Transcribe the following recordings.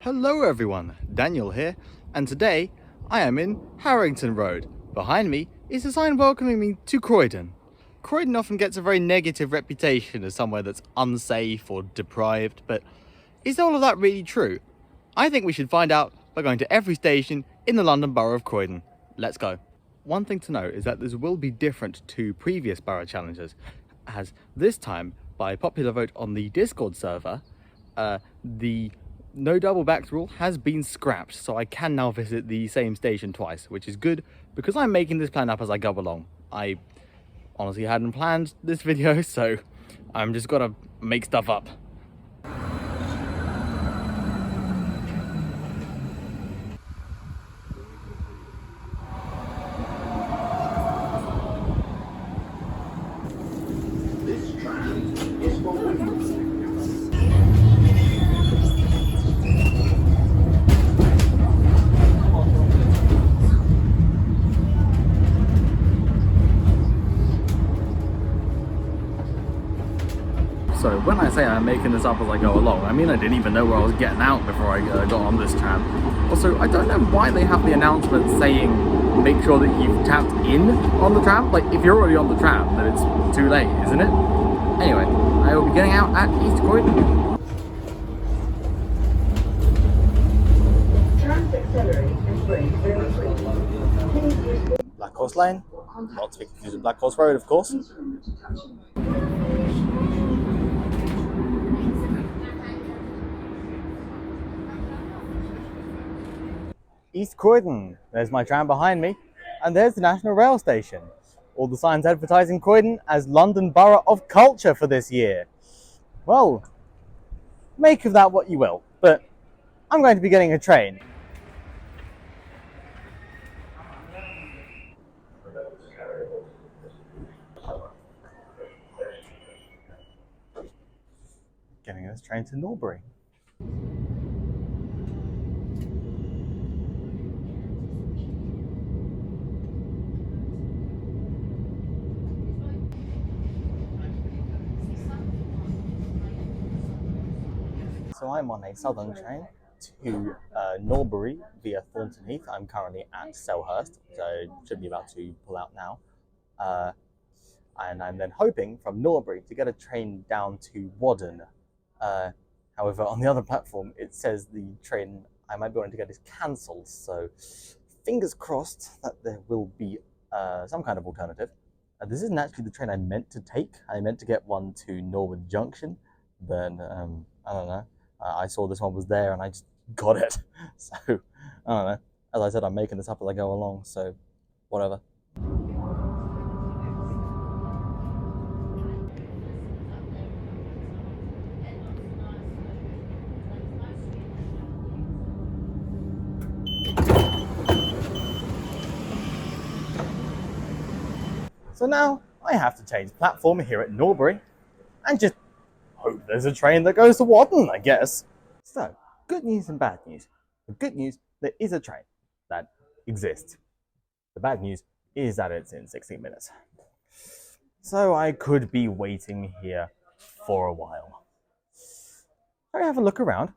Hello everyone, Daniel here, and today I am in Harrington Road. Behind me is a sign welcoming me to Croydon. Croydon often gets a very negative reputation as somewhere that's unsafe or deprived, but is all of that really true? I think we should find out by going to every station in the London Borough of Croydon. Let's go. One thing to note is that this will be different to previous borough challenges, as this time, by popular vote on the Discord server, the no double backs rule has been scrapped, so I can now visit the same station twice, which is good because I'm making this plan up as I go along. I honestly hadn't planned this video, so I'm just gonna make stuff up. This tram is for women. So when I say I'm making this up as I go along, I mean I didn't even know where I was getting out before I got on this tram. Also, I don't know why they have the announcement saying make sure that you've tapped in on the tram. Like, if you're already on the tram, then it's too late, isn't it? Anyway, I will be getting out at East Croydon. Trams accelerate and brake very quickly. Black Horse Lane, not to be confused with Black Horse Road, of course. East Croydon, there's my tram behind me, and there's the National Rail Station. All the signs advertising Croydon as London Borough of Culture for this year. Well, make of that what you will, but I'm going to be getting a train. Getting this train to Norbury. So I'm on a southern train to Norbury via Thornton Heath. I'm currently at Selhurst, so should be about to pull out now. And I'm then hoping from Norbury to get a train down to Wadden. However, on the other platform, it says the train I might be wanting to get is cancelled. So fingers crossed that there will be some kind of alternative. This isn't actually the train I meant to take. I meant to get one to Norwood Junction, but I don't know. I saw this one was there and I just got it. So, I don't know. As I said, I'm making this up as I go along, so whatever. So now I have to change platform here at Norbury and just hope there's a train that goes to Wadden, I guess. So, good news and bad news. The good news, there is a train that exists. The bad news is that it's in 16 minutes. So I could be waiting here for a while. Shall we have a look around?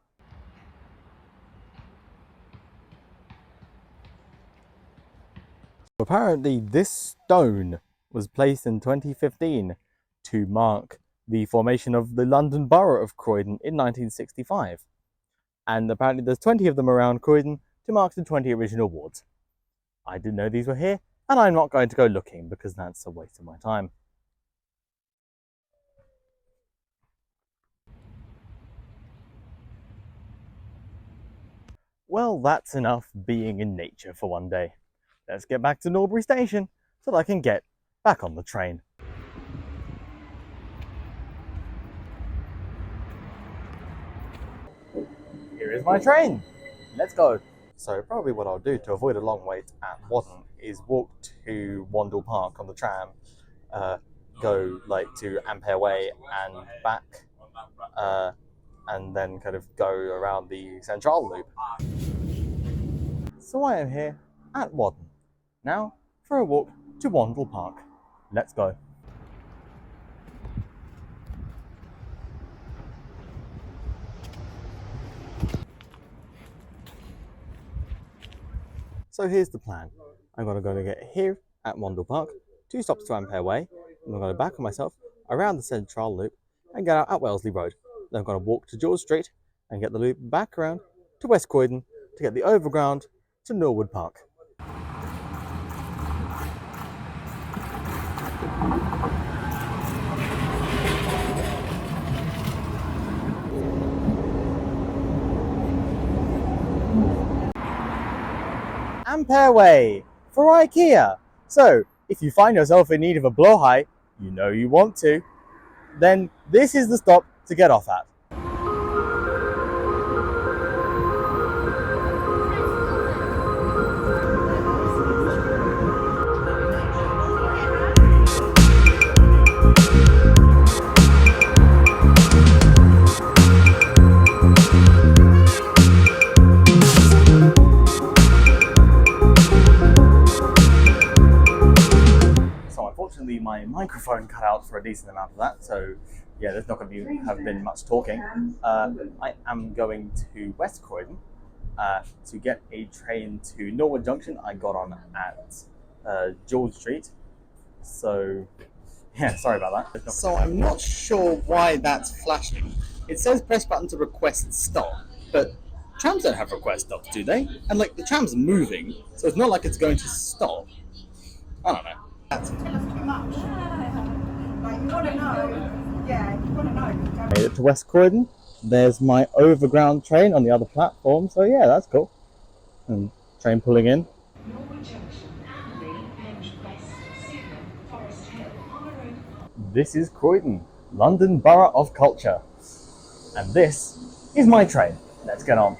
Apparently this stone was placed in 2015 to mark the formation of the London Borough of Croydon in 1965. And apparently there's 20 of them around Croydon to mark the 20 original wards. I didn't know these were here, and I'm not going to go looking because that's a waste of my time. Well, that's enough being in nature for one day. Let's get back to Norbury Station so that I can get back on the train. Here is my train. Let's go. So probably what I'll do to avoid a long wait at Wadden is walk to Wandle Park on the tram, go like to Ampere Way and back, and then kind of go around the Central Loop. So I am here at Wadden, now for a walk to Wandle Park. Let's go. So here's the plan. I'm going to get here at Wandle Park, 2 stops to Ampere Way, and I'm going to back on myself around the Central Loop and get out at Wellesley Road. Then I'm going to walk to George Street and get the loop back around to West Croydon to get the overground to Norwood Park. Ampere Way for IKEA. So if you find yourself in need of a blowhigh, you know you want to, then this is the stop to get off at. Unfortunately, my microphone cut out for a decent amount of that, so yeah, there's not going to have been much talking. I am going to West Croydon to get a train to Norwood Junction. I got on at George Street, so yeah, sorry about that. So I'm not sure why that's flashing. It says press button to request stop, but trams don't have request stops, do they? And like the tram's moving, so it's not like it's going to stop. I don't know. Tell us too much. Like, you want to know. Yeah, you want to know. Made it to West Croydon. There's my overground train on the other platform, so yeah, that's cool. And train pulling in. Norwood Junction, and West Signal, Forest Hill, on the road. This is Croydon, London Borough of Culture. And this is my train. Let's get on.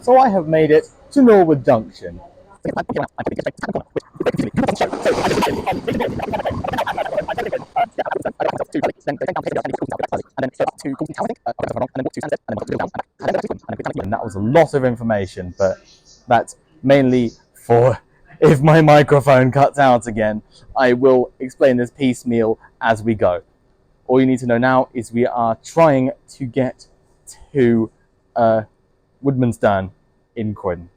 So I have made it to Norwood Junction. And that was a lot of information, but that's mainly for if my microphone cuts out again. I will explain this piecemeal as we go. All you need to know now is we are trying to get to Woodmanston in Croydon.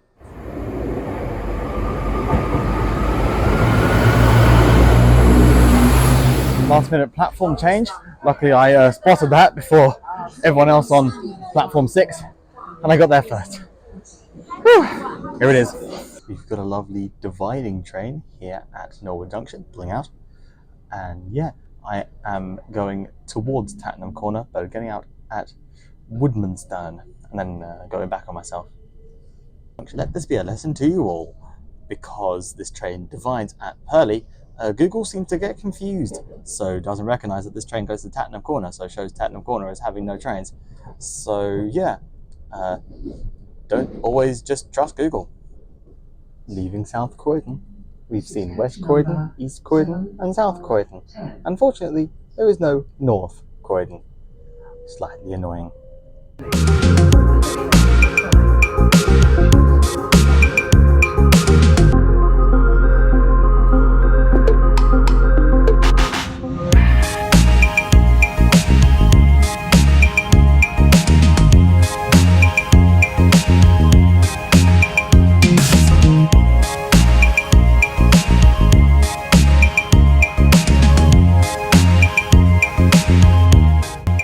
Last minute platform change. Luckily I spotted that before everyone else on platform 6 and I got there first. Whew. Here it is. We've got a lovely dividing train here at Norwood Junction pulling out, and yeah, I am going towards Tattenham Corner but getting out at Woodmanston and then going back on myself. Let this be a lesson to you all. Because this train divides at Purley, Google seems to get confused, so doesn't recognise that this train goes to Tattenham Corner, so shows Tattenham Corner as having no trains. So yeah, don't always just trust Google. Leaving South Croydon, we've seen West Croydon, East Croydon and South Croydon. Unfortunately, there is no North Croydon. Slightly annoying.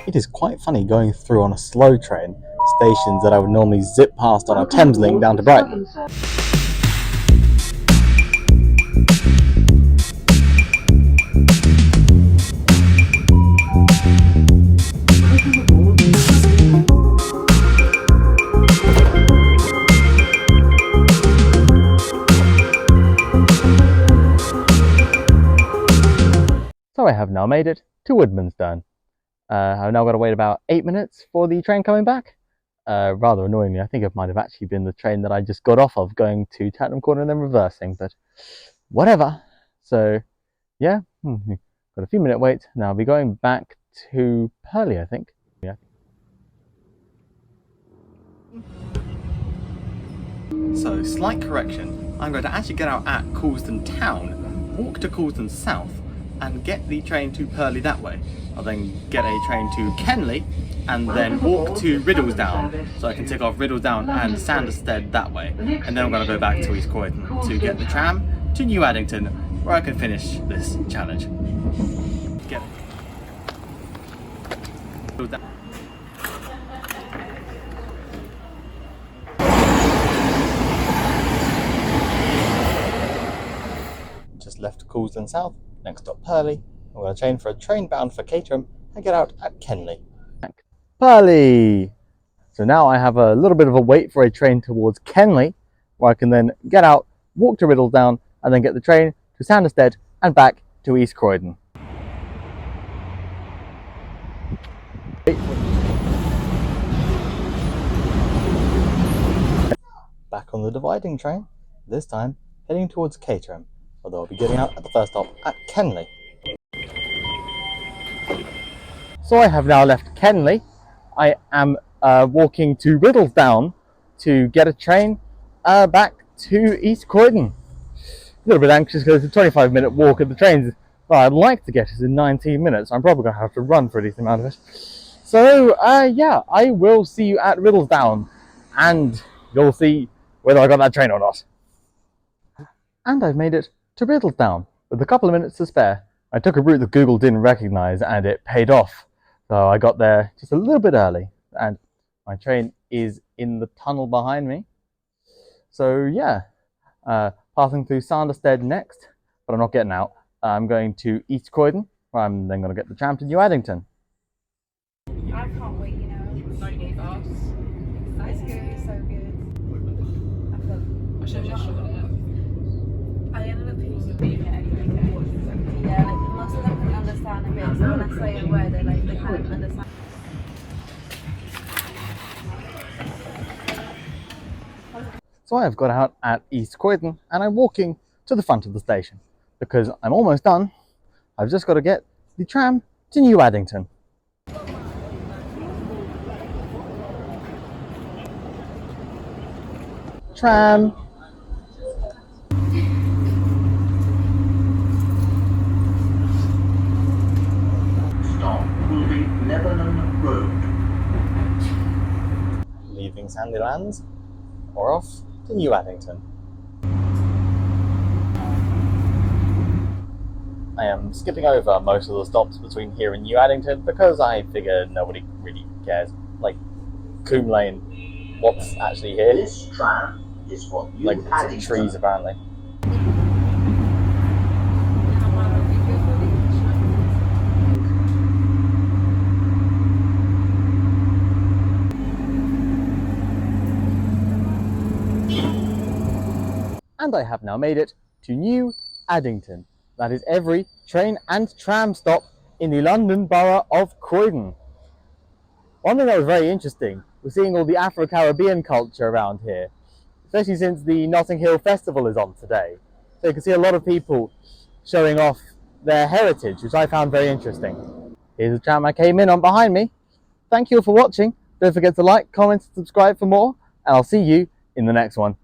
It is quite funny going through on a slow train stations that I would normally zip past on a Thames link down to Brighton. So I have now made it to Woodmanston. I've now got to wait about 8 minutes for the train coming back. Rather annoyingly, I think it might have actually been the train that I just got off of going to Tattenham Corner and then reversing, but whatever. So yeah, got a few minute wait. Now I'll be going back to Purley, I think. Yeah. So slight correction. I'm going to actually get out at Coulsdon Town, walk to Coulsdon South, and get the train to Purley that way. I'll then get a train to Kenley, and then walk to Riddlesdown, so I can tick off Riddlesdown and Sanderstead that way. And then I'm going to go back to East Croydon to get the tram to New Addington, where I can finish this challenge. Get it. Just left Coulsdon South, next stop Purley. I'm going to change for a train bound for Caterham and get out at Kenley. Purley! So now I have a little bit of a wait for a train towards Kenley, where I can then get out, walk to Riddlesdown, and then get the train to Sanderstead and back to East Croydon. Back on the dividing train, this time heading towards Caterham, although I'll be getting out at the first stop at Kenley. So I have now left Kenley. I am walking to Riddlesdown to get a train back to East Croydon. A little bit anxious because it's a 25-minute walk, and the trains that I'd like to get is in 19 minutes. I'm probably going to have to run for a decent amount of it. So yeah, I will see you at Riddlesdown, and you'll see whether I got that train or not. And I've made it to Riddlesdown with a couple of minutes to spare. I took a route that Google didn't recognise, and it paid off. So I got there just a little bit early, and my train is in the tunnel behind me. So yeah, passing through Sanderstead next, but I'm not getting out. I'm going to East Croydon, where I'm then going to get the tram to New Addington. I can't wait, you know. Don't need us. It's good, it's so good. I should have just shot it. I ended up reading it anyway. Yeah, like most of them can understand a bit, so when I say a word, they kind of understand. So I have got out at East Croydon, and I'm walking to the front of the station because I'm almost done. I've just got to get the tram to New Addington. Tram. Stop will be Lebanon Road. Leaving Sandylands, or off to New Addington. I am skipping over most of the stops between here and New Addington because I figure nobody really cares. Like Coombe Lane, what's actually here? This tram is for New Like Addington. trees apparently. And I have now made it to New Addington. That is every train and tram stop in the London Borough of Croydon. One thing that was very interesting was seeing all the Afro-Caribbean culture around here, especially since the Notting Hill Festival is on today. So you can see a lot of people showing off their heritage, which I found very interesting. Here's the tram I came in on behind me. Thank you all for watching. Don't forget to like, comment, and subscribe for more, and I'll see you in the next one.